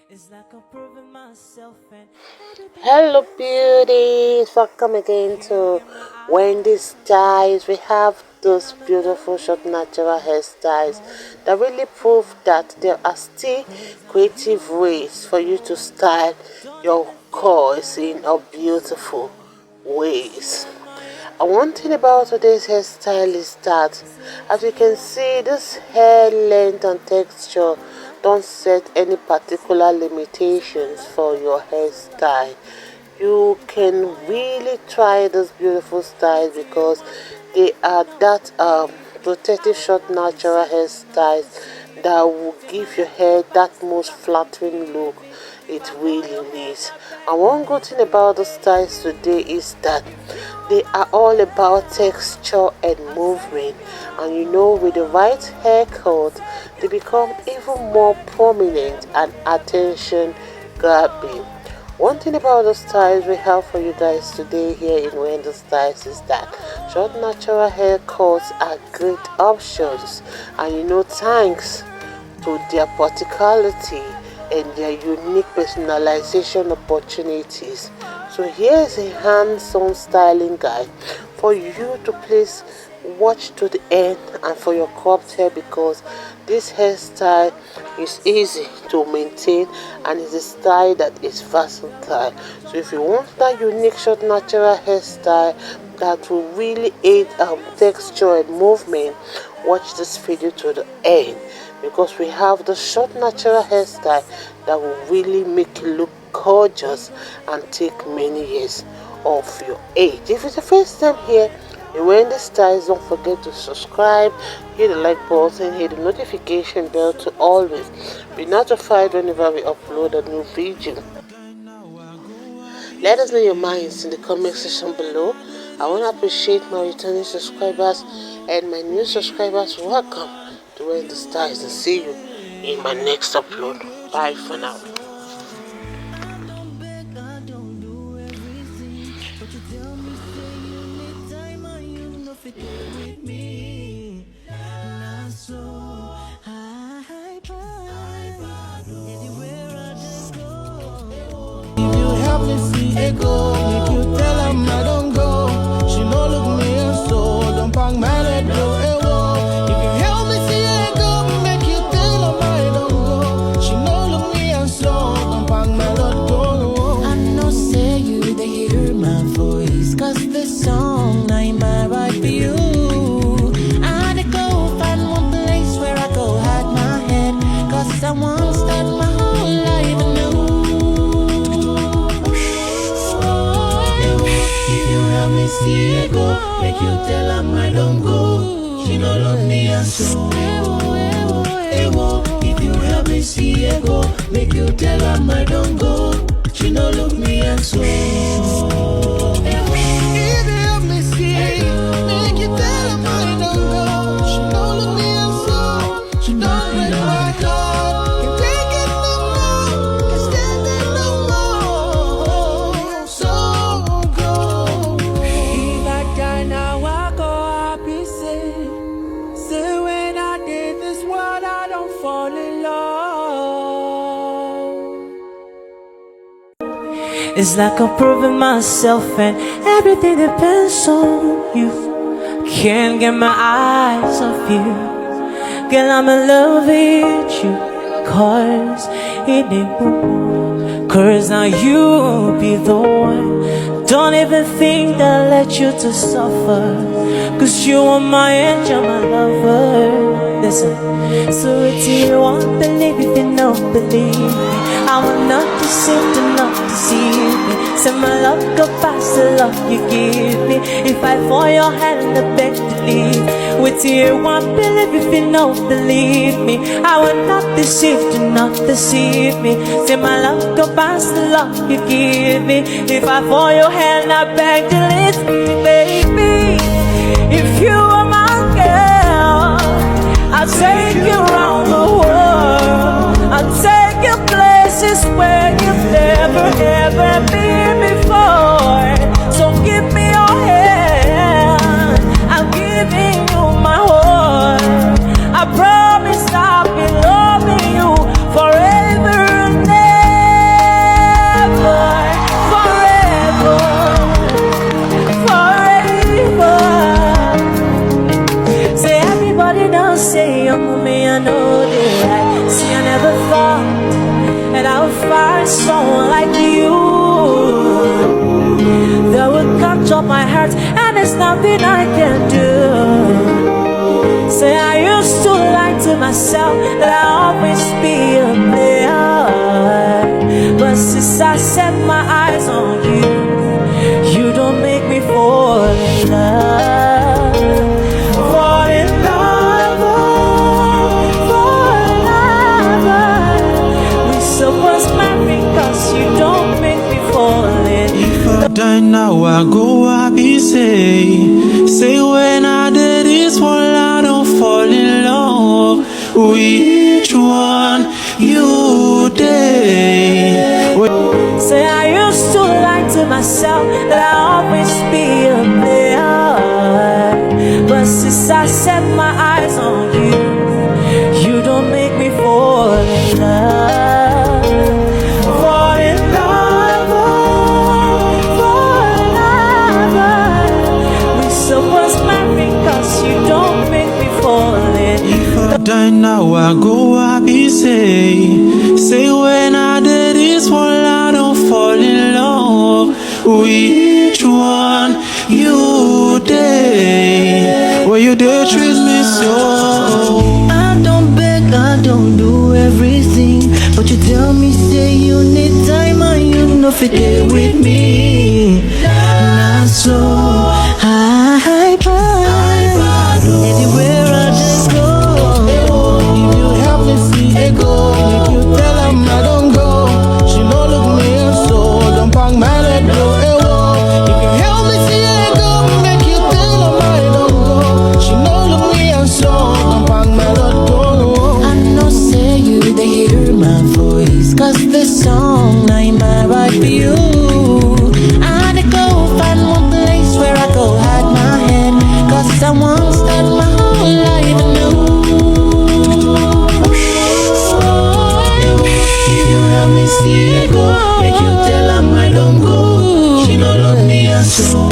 It's like I'm proving myself and Hello beauties, welcome again to Wendy Styles. We have those beautiful short natural hairstyles that really prove that there are still creative ways for you to style your curls in a beautiful ways. And one thing about today's hairstyle is that, as you can see, this hair length and texture don't set any particular limitations for your hairstyle. You can really try this beautiful style because they are that protective short natural hairstyles that will give your hair that most flattering look it really needs. And one good thing about the styles today is that they are all about texture and movement, and you know, with the right haircut they become even more prominent and attention grabbing. One thing about the styles we have for you guys today here in Wendy Styles is that short natural haircuts are great options, and you know, thanks to their practicality and their unique personalization opportunities. So here's a hands-on styling guide for you to please watch to the end and for your cropped hair, because this hairstyle is easy to maintain and is a style that is versatile. So if you want that unique short natural hairstyle that will really aid texture and movement, watch this video to the end, because we have the short natural hairstyle that will really make you look gorgeous and take many years off your age. If it's the first time here in Wendy Styles, don't forget to subscribe, hit the like button, hit the notification bell to always be notified whenever we upload a new video. Let us know your minds in the comment section below. I want to appreciate my returning subscribers and my new subscribers. Welcome to Wendy Styles, and see you in my next upload. Bye for now. Ego, make you tell am I don't go. She no look me and so don't bang my let go. If you help me see ego, make you tell am I don't go. She no look me and so don't bang my let go. I know say you they hear my voice, cause this song ain't my right for you. I had to go find one place where I go hide my head, cause I want start my whole life anew. Me see it go, make you tell her I don't go. She no love me and so if you help me see it go, make you tell her I don't go. She no love me and so if you help me see it, make you tell her I don't go. She no love me and so she don't break my heart. Can't take it no more, can't stand it no more. So go. Now I go happy, say when I did this world I don't fall in love. it's like I'm proving myself and everything depends on you. Can't get my eyes off you. Girl, I'm in love with you, cause it ain't no. Cause now you be the one. Don't even think that I let you to suffer, cause you are my angel, my lover. Listen, so if you won't believe, if you don't believe me, I will not deceive, do not deceive me. Say my love go past the love you give me. If I fall your hand, I beg to leave. With you won't believe, if you don't believe me, I will not deceive, do not deceive me. Say my love go past the love you give me. If I fall your hand, I beg to leave me, baby. If you are my girl, I'll take you around the world. I'll take you places where you've never ever been before. So give me your hand, I'm giving you my heart. I promise I'll be loving you forever and ever. that I'll find someone like you that will capture my heart, and there's nothing I can do. Say I used to lie to myself that I'll always be a player, but since I set my eyes on you, you don't make me fall in love. Fall in love, fall in love. We supposed marry, cause you don't make me fall in love. If I die now, I go happy, say when I did this one, I don't fall in love. Which one you did? Say I used to lie to myself that I'll always be a player, but since I set my eyes on you, you don't make me fall in love. Fall in love, fall in love. We supposed marry, cause you don't make me fall in love. If I die now, I go happy, say when I did this one, I don't fall in love. Which one you did? Well, you did treat me so. I don't beg, I don't do everything, but you tell me say you need time and you know fit there with me. Not so high price. Anywhere I just go, if you help me see it go, if you tell him I don't go, she no look me and so don't pang my let go. If you help me see it go, make you tell him I don't go, she no look me and so don't pang my let go. I know say you they hear my voice, cause this song ain't my right for you. I had to go find one place where I go hide my head, cause I won't start my whole life anew. If you help me see it go, make you tell him I don't go, she don't love me and so